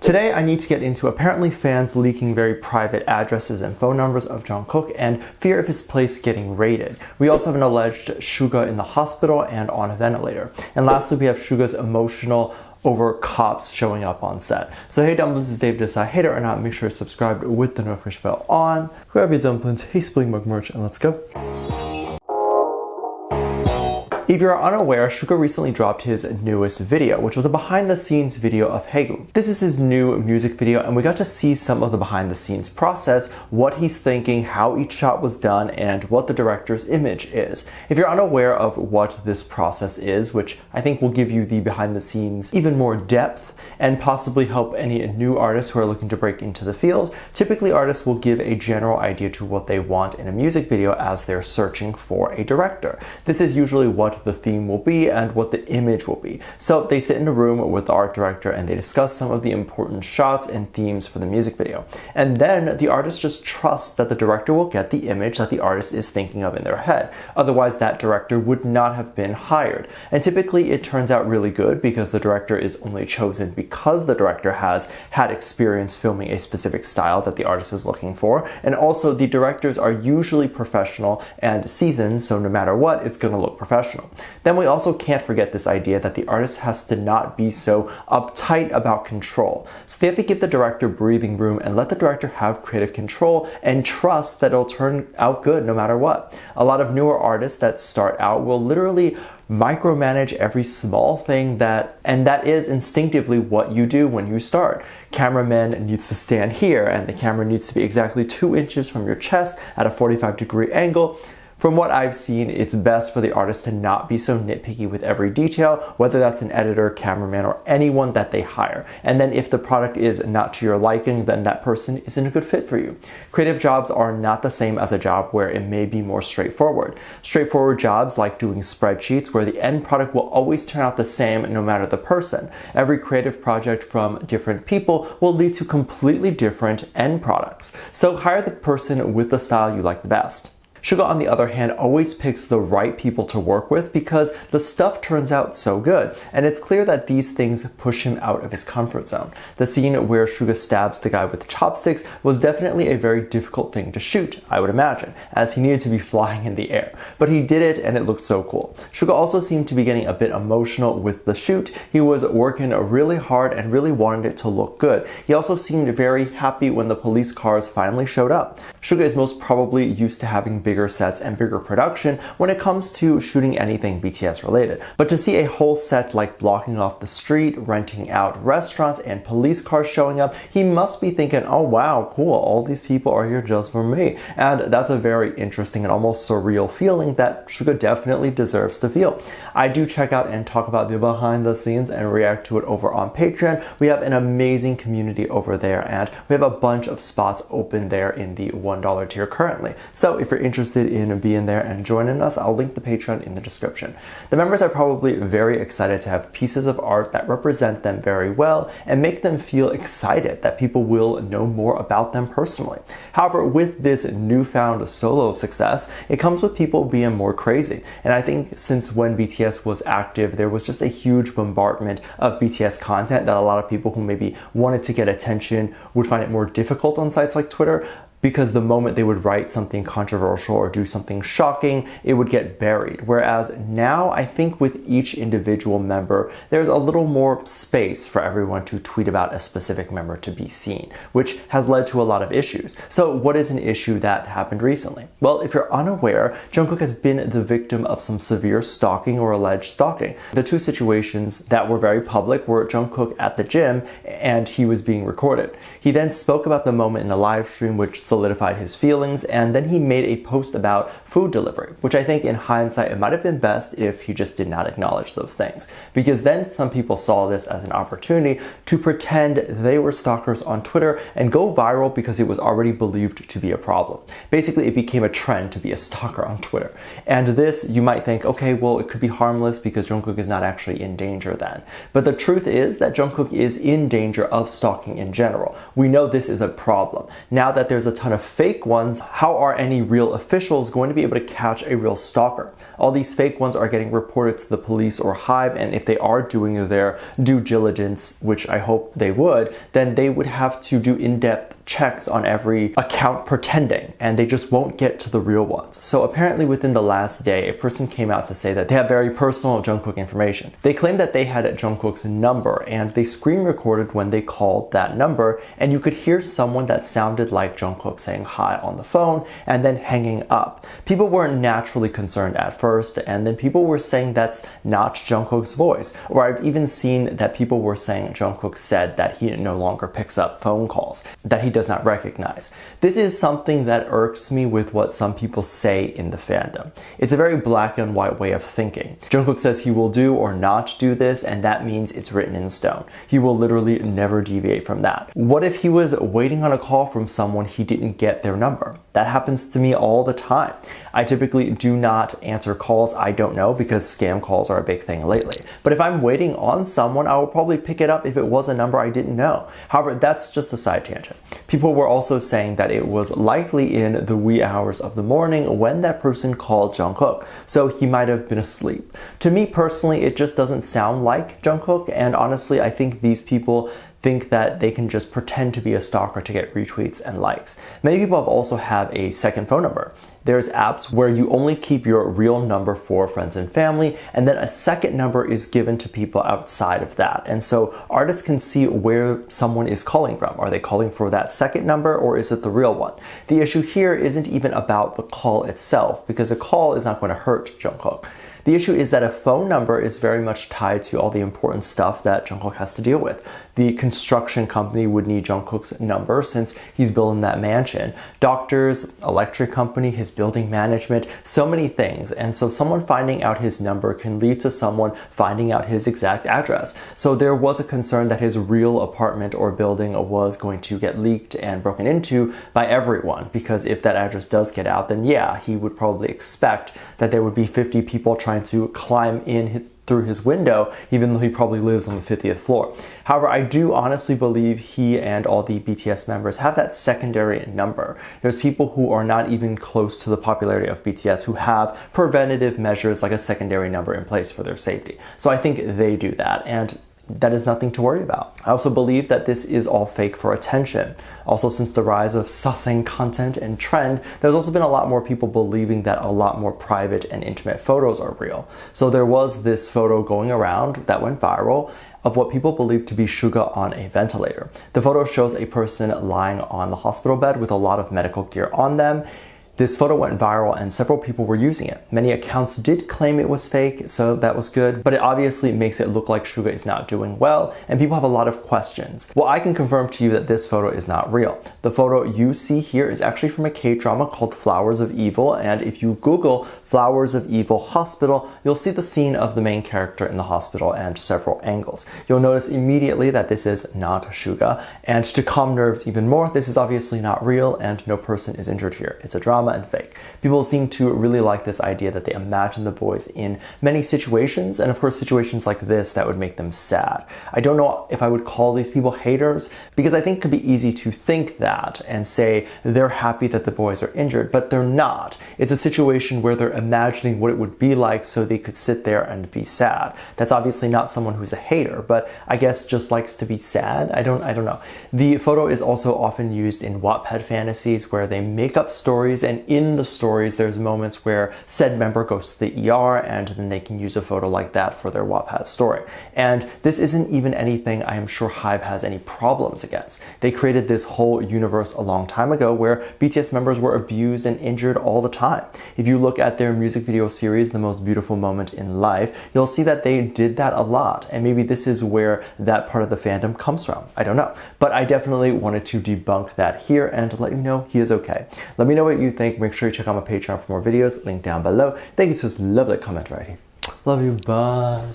Today I need to get into apparently fans leaking very private addresses and phone numbers of Jungkook and fear of his place getting raided. We also have an alleged Suga in the hospital and on a ventilator. And lastly, we have Suga's emotional over cops showing up on set. So hey Dumplings, this is Dave. Decide hater or not, make sure you're subscribed with the notification bell on. Grab your dumplings, hey Spling Mug merch, and let's go. If you're unaware, Suga recently dropped his newest video, which was a behind the scenes video of Haegu. This is his new music video, and we got to see some of the behind the scenes process, what he's thinking, how each shot was done, and what the director's image is. If you're unaware of what this process is, which I think will give you the behind the scenes even more depth, and possibly help any new artists who are looking to break into the field, typically artists will give a general idea to what they want in a music video as they're searching for a director. This is usually what the theme will be and what the image will be. So they sit in a room with the art director and they discuss some of the important shots and themes for the music video. And then the artist just trusts that the director will get the image that the artist is thinking of in their head. Otherwise, that director would not have been hired. And typically it turns out really good because the director is only chosen because the director has had experience filming a specific style that the artist is looking for. And also the directors are usually professional and seasoned, so no matter what, it's going to look professional. Then we also can't forget this idea that the artist has to not be so uptight about control. So they have to give the director breathing room and let the director have creative control and trust that it'll turn out good no matter what. A lot of newer artists that start out will literally micromanage every small thing and that is instinctively what you do when you start. Cameraman needs to stand here and the camera needs to be exactly 2 inches from your chest at a 45-degree angle. From what I've seen, it's best for the artist to not be so nitpicky with every detail, whether that's an editor, cameraman, or anyone that they hire. And then if the product is not to your liking, then that person isn't a good fit for you. Creative jobs are not the same as a job where it may be more straightforward. Straightforward jobs like doing spreadsheets where the end product will always turn out the same no matter the person. Every creative project from different people will lead to completely different end products. So hire the person with the style you like the best. Suga, on the other hand, always picks the right people to work with because the stuff turns out so good, and it's clear that these things push him out of his comfort zone. The scene where Suga stabs the guy with chopsticks was definitely a very difficult thing to shoot, I would imagine, as he needed to be flying in the air. But he did it and it looked so cool. Suga also seemed to be getting a bit emotional with the shoot. He was working really hard and really wanted it to look good. He also seemed very happy when the police cars finally showed up. Suga is most probably used to having bigger sets and bigger production when it comes to shooting anything BTS related. But to see a whole set like blocking off the street, renting out restaurants, and police cars showing up, he must be thinking, oh wow, cool, all these people are here just for me. And that's a very interesting and almost surreal feeling that Suga definitely deserves to feel. I do check out and talk about the behind the scenes and react to it over on Patreon. We have an amazing community over there and we have a bunch of spots open there in the $1 tier currently. So if you're interested in being there and joining us, I'll link the Patreon in the description. The members are probably very excited to have pieces of art that represent them very well and make them feel excited that people will know more about them personally. However, with this newfound solo success, it comes with people being more crazy. And I think since when BTS was active, there was just a huge bombardment of BTS content that a lot of people who maybe wanted to get attention would find it more difficult on sites like Twitter, because the moment they would write something controversial or do something shocking, it would get buried. Whereas now, I think with each individual member, there's a little more space for everyone to tweet about a specific member to be seen, which has led to a lot of issues. So what is an issue that happened recently? Well, if you're unaware, Jungkook has been the victim of some severe stalking or alleged stalking. The two situations that were very public were Jungkook at the gym and he was being recorded. He then spoke about the moment in the live stream, which solidified his feelings, and then he made a post about food delivery, which I think in hindsight it might have been best if he just did not acknowledge those things, because then some people saw this as an opportunity to pretend they were stalkers on Twitter and go viral because it was already believed to be a problem. Basically, it became a trend to be a stalker on Twitter. And this, you might think, okay, well, it could be harmless because Jungkook is not actually in danger then. But the truth is that Jungkook is in danger of stalking in general. We know this is a problem. Now that there's a ton of fake ones, how are any real officials going to be able to catch a real stalker? All these fake ones are getting reported to the police or Hive, and if they are doing their due diligence, which I hope they would, then they would have to do in-depth checks on every account pretending, and they just won't get to the real ones. So apparently within the last day, a person came out to say that they have very personal Jungkook information. They claimed that they had Jungkook's number, and they screen recorded when they called that number, and you could hear someone that sounded like Jungkook saying hi on the phone and then hanging up. People were naturally concerned at first, and then people were saying that's not Jungkook's voice, or I've even seen that people were saying Jungkook said that he no longer picks up phone calls, that he does not recognize. This is something that irks me with what some people say in the fandom. It's a very black and white way of thinking. Jungkook says he will do or not do this, and that means it's written in stone. He will literally never deviate from that. What if he was waiting on a call from someone he didn't get their number? That happens to me all the time. I typically do not answer calls I don't know because scam calls are a big thing lately. But if I'm waiting on someone, I will probably pick it up if it was a number I didn't know. However, that's just a side tangent. People were also saying that it was likely in the wee hours of the morning when that person called Jungkook, so he might have been asleep. To me personally, it just doesn't sound like Jungkook, and honestly, I think these people think that they can just pretend to be a stalker to get retweets and likes. Many people also have a second phone number. There's apps where you only keep your real number for friends and family, and then a second number is given to people outside of that. And so artists can see where someone is calling from. Are they calling for that second number, or is it the real one? The issue here isn't even about the call itself, because a call is not going to hurt Jungkook. The issue is that a phone number is very much tied to all the important stuff that Jungkook has to deal with. The construction company would need Jungkook's number since he's building that mansion. Doctors, electric company, his building management, so many things. And so someone finding out his number can lead to someone finding out his exact address. So there was a concern that his real apartment or building was going to get leaked and broken into by everyone, because if that address does get out, then yeah, he would probably expect that there would be 50 people trying to climb in through his window, even though he probably lives on the 50th floor. However, I do honestly believe he and all the BTS members have that secondary number. There's people who are not even close to the popularity of BTS who have preventative measures like a secondary number in place for their safety. So I think they do that, and that is nothing to worry about. I also believe that this is all fake for attention. Also, since the rise of sussing content and trend, there's also been a lot more people believing that a lot more private and intimate photos are real. So there was this photo going around that went viral of what people believe to be Suga on a ventilator. The photo shows a person lying on the hospital bed with a lot of medical gear on them. This photo went viral and several people were using it. Many accounts did claim it was fake, so that was good, but it obviously makes it look like Suga is not doing well, and people have a lot of questions. Well, I can confirm to you that this photo is not real. The photo you see here is actually from a K-drama called Flowers of Evil, and if you Google Flowers of Evil Hospital, you'll see the scene of the main character in the hospital and several angles. You'll notice immediately that this is not Suga, and to calm nerves even more, this is obviously not real and no person is injured here. It's a drama and fake. People seem to really like this idea that they imagine the boys in many situations, and of course situations like this that would make them sad. I don't know if I would call these people haters, because I think it could be easy to think that and say they're happy that the boys are injured, but they're not. It's a situation where they're imagining what it would be like so they could sit there and be sad. That's obviously not someone who's a hater, but I guess just likes to be sad. I don't know. The photo is also often used in Wattpad fantasies where they make up stories, and in the stories there's moments where said member goes to the ER and then they can use a photo like that for their Wattpad story. And this isn't even anything I am sure Hive has any problems against. They created this whole universe a long time ago where BTS members were abused and injured all the time. If you look at their music video series, The Most Beautiful Moment in Life, you'll see that they did that a lot, and maybe this is where that part of the fandom comes from. I don't know. But I definitely wanted to debunk that here and to let you know he is okay. Let me know what you think. Make sure you check out my Patreon for more videos, link down below. Thank you for this lovely comment right here. Love you, bye.